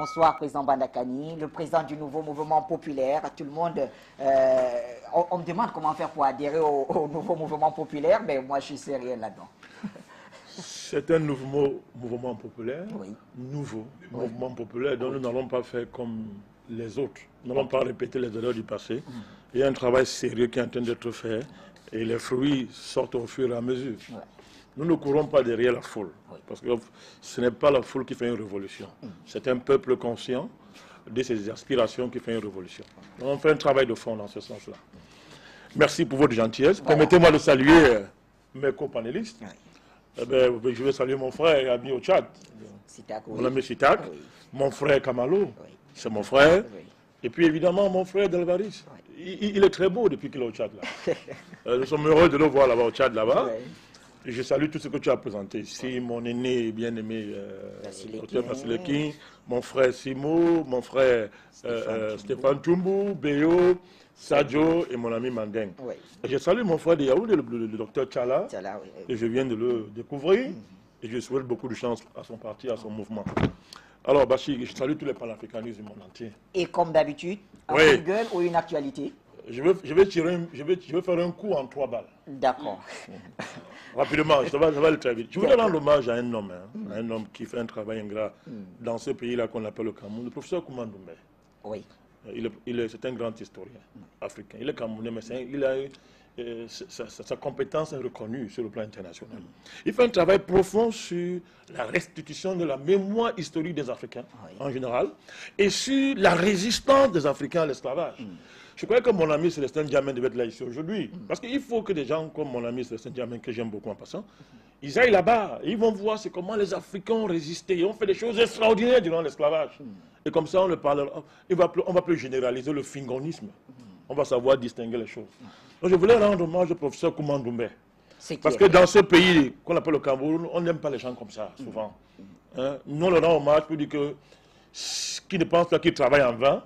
bonsoir président Bandakani, le président du nouveau mouvement populaire. Tout le monde, on me demande comment faire pour adhérer au nouveau mouvement populaire, mais moi je suis sérieux là-dedans. C'est un nouveau mouvement populaire, Oui. mouvement populaire dont nous n'allons pas faire comme les autres. Nous n'allons pas répéter les erreurs du passé. Il y a un travail sérieux qui est en train d'être fait et les fruits sortent au fur et à mesure. Ouais. Nous ne courons pas derrière la foule, parce que ce n'est pas la foule qui fait une révolution. C'est un peuple conscient de ses aspirations qui fait une révolution. Donc on fait un travail de fond dans ce sens-là. Merci pour votre gentillesse. Permettez-moi de saluer mes copanélistes. Eh bien, je vais saluer mon frère et ami au Tchad, mon ami Sitak, mon frère Kamalo, c'est mon frère, et puis évidemment mon frère Delvaris. Il est très beau depuis qu'il est au Tchad. Nous sommes heureux de le voir là-bas au Tchad, là-bas. Je salue tout ce que tu as présenté ici, mon aîné bien-aimé Dr Vasileki, mon frère Simo, mon frère Stéphane Toumbu, Béo, Sadio et mon ami Mandeng. Je salue mon frère de Yaoundé, le docteur Tchala, et je viens de le découvrir, et je souhaite beaucoup de chance à son parti, à son mouvement. Alors Bachir, je salue tous les panafricanistes du monde entier. Et comme d'habitude, un coup de gueule ou une actualité? Je vais faire un coup en 3 balles. D'accord. Rapidement, ça va aller très vite. Je voudrais rendre hommage à un homme qui fait un travail ingrat dans ce pays-là qu'on appelle le Cameroun, le professeur Kouma Ndoumbe. Oui. C'est un grand historien africain. Il est camerounais, mais sa compétence est reconnue sur le plan international. Il fait un travail profond sur la restitution de la mémoire historique des Africains en général et sur la résistance des Africains à l'esclavage. Je crois que mon ami Célestin Diamène devait être là ici aujourd'hui. Parce qu'il faut que des gens comme mon ami Célestin Diamène, que j'aime beaucoup en passant, ils aillent là-bas. Ils vont voir comment les Africains ont résisté. Ils ont fait des choses extraordinaires durant l'esclavage. Et comme ça, on ne va plus généraliser le fingonisme. On va savoir distinguer les choses. Donc je voulais rendre hommage au professeur Kouma Ndoumbe. Parce que dans ce pays qu'on appelle le Cameroun, on n'aime pas les gens comme ça, souvent. Nous, on leur rend hommage pour dire que qui ne pense pas qu'il travaille en vain,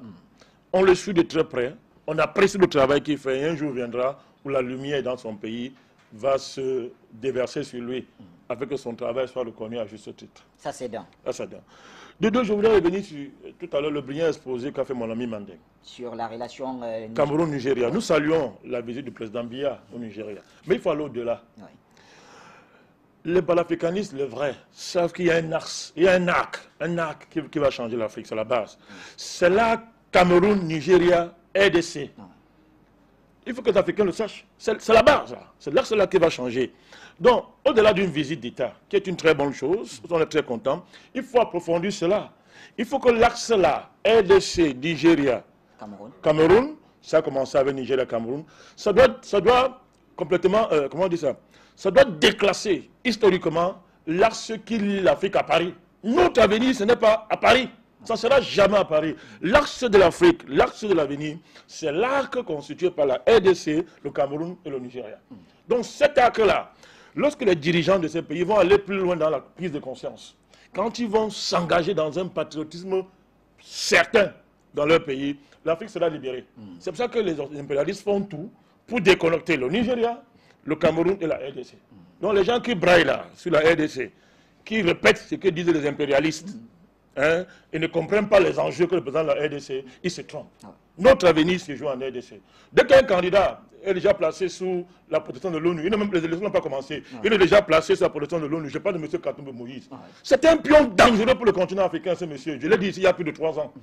on le suit de très près. On apprécie le travail qu'il fait et un jour viendra où la lumière dans son pays va se déverser sur lui afin que son travail soit reconnu à juste titre. Ça c'est bien. De deux, je voudrais revenir sur tout à l'heure le brillant exposé qu'a fait mon ami Mandeng. Sur la relation Cameroun-Nigeria. Nous saluons la visite du président Biya au Nigeria. Mais il faut aller au-delà. Les panafricanistes, les vrais, savent qu'il y a un axe, il y a un arc qui va changer l'Afrique, c'est la base. C'est là Cameroun, Nigeria, RDC. Il faut que les Africains le sachent. C'est la base. C'est l'axe là qui va changer. Donc, au-delà d'une visite d'État, qui est une très bonne chose, on est très contents, il faut approfondir cela. Il faut que l'axe là, RDC, Nigeria, Cameroun, ça a commencé avec Nigeria, Cameroun, ça doit complètement, comment on dit ça? Ça doit déclasser historiquement l'axe qui lie l'Afrique à Paris. Notre avenir, ce n'est pas à Paris. Ça ne sera jamais à Paris. L'axe de l'Afrique, l'axe de l'avenir, c'est l'arc constitué par la RDC, le Cameroun et le Nigeria. Donc cet arc-là, lorsque les dirigeants de ces pays vont aller plus loin dans la prise de conscience, quand ils vont s'engager dans un patriotisme certain dans leur pays, l'Afrique sera libérée. C'est pour ça que les impérialistes font tout pour déconnecter le Nigeria, le Cameroun et la RDC. Donc les gens qui braillent là, sur la RDC, qui répètent ce que disent les impérialistes, et ne comprennent pas les enjeux que représente la RDC, ils se trompent. Notre avenir se joue en RDC. Dès qu'un candidat est déjà placé sous la protection de l'ONU, les élections n'ont pas commencé, il est déjà placé sous la protection de l'ONU, je parle de M. Katumbi Moïse. C'est un pion dangereux pour le continent africain, ce monsieur. Je l'ai dit ici il y a plus de 3 ans.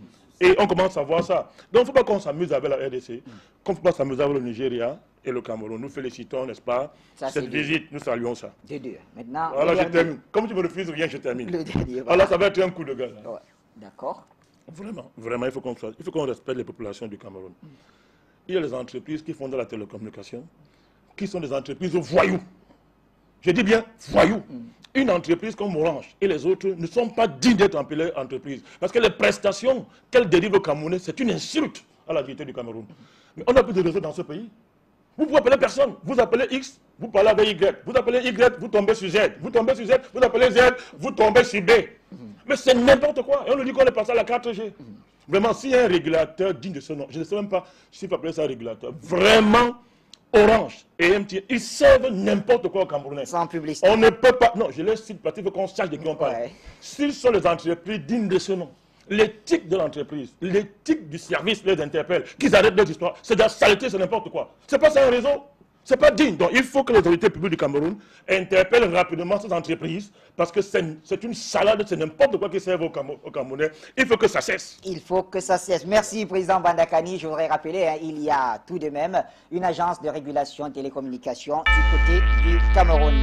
Et on commence à voir ça. Donc il ne faut pas qu'on s'amuse avec la RDC, qu'on ne faut pas s'amuser avec le Nigeria et le Cameroun. Nous félicitons, n'est-ce pas, cette visite, nous saluons ça. Maintenant, voilà, je termine. Comme tu me refuses rien, je termine. Alors ça va être un coup de gueule. D'accord. Vraiment, il faut qu'on respecte les populations du Cameroun. Il y a les entreprises qui font de la télécommunication, qui sont des entreprises voyous. Je dis bien voyous. Une entreprise comme Orange et les autres ne sont pas dignes d'être appelées entreprises. Parce que les prestations qu'elles délivrent au Camerounais, c'est une insulte à la dignité du Cameroun. Mais on n'a plus de réseau dans ce pays. Vous ne pouvez appeler personne. Vous appelez X, vous parlez avec Y. Vous appelez Y, vous tombez sur Z. Vous tombez sur Z, vous appelez Z, vous tombez sur B. Mais c'est n'importe quoi. Et on nous dit qu'on est passé à la 4G. Vraiment, s'il y a un régulateur digne de ce nom, je ne sais même pas s'il faut appeler ça un régulateur. Vraiment, Orange et MTN, ils servent n'importe quoi au Camerounais. Sans publicité. On ne peut pas... Non, je les cite parce qu'il faut qu'on sache de qui on parle. S'ils sont les entreprises dignes de ce nom, L'éthique de l'entreprise, l'éthique du service les interpelle, qu'ils arrêtent leurs histoires. C'est de la saleté, c'est n'importe quoi. C'est pas ça un réseau. C'est pas digne. Donc il faut que les autorités publiques du Cameroun interpellent rapidement ces entreprises parce que c'est une salade, c'est n'importe quoi qui sert aux Camerounais. Il faut que ça cesse. Il faut que ça cesse. Merci, Président Bandakani. Je voudrais rappeler, hein, il y a tout de même une agence de régulation télécommunications du côté du Cameroun.